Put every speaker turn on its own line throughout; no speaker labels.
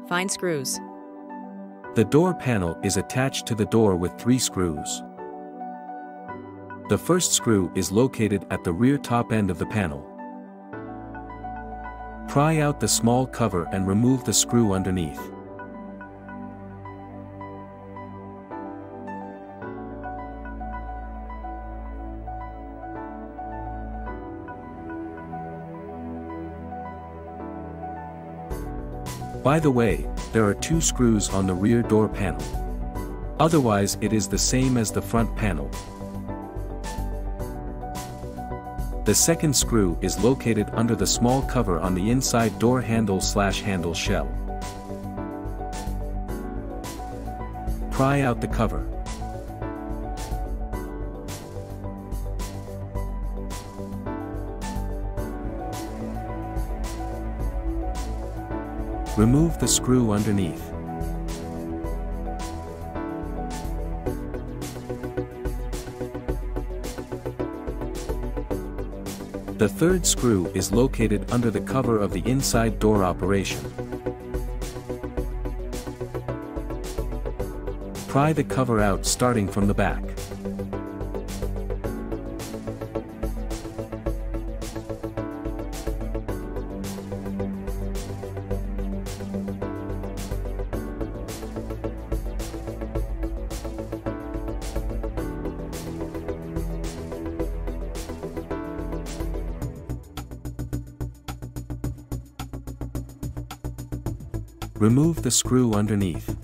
Find screws.
The door panel is attached to the door with 3 screws. The first screw is located at the rear top end of the panel. Pry out the small cover and remove the screw underneath. By the way, there are 2 screws on the rear door panel. Otherwise it is the same as the front panel. The second screw is located under the small cover on the inside door handle/handle shell. Pry out the cover. Remove the screw underneath. The third screw is located under the cover of the inside door operation. Pry the cover out starting from the back. Remove the screw underneath.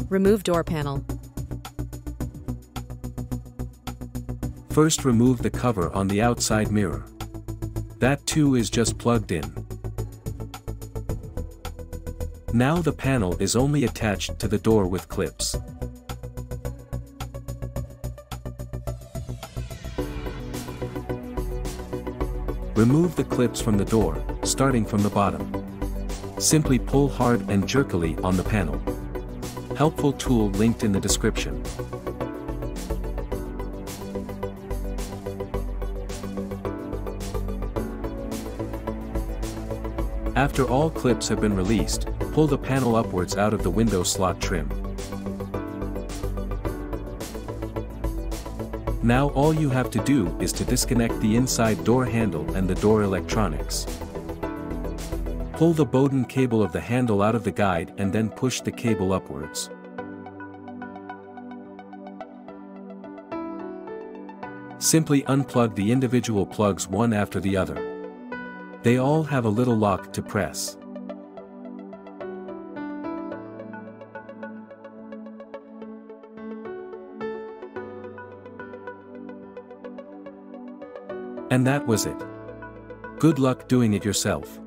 Remove door panel.
First remove the cover on the outside mirror. That too is just plugged in. Now the panel is only attached to the door with clips. Remove the clips from the door, starting from the bottom. Simply pull hard and jerkily on the panel. Helpful tool linked in the description. After all clips have been released, pull the panel upwards out of the window slot trim. Now all you have to do is to disconnect the inside door handle and the door electronics. Pull the Bowden cable of the handle out of the guide and then push the cable upwards. Simply unplug the individual plugs one after the other. They all have a little lock to press. And that was it. Good luck doing it yourself.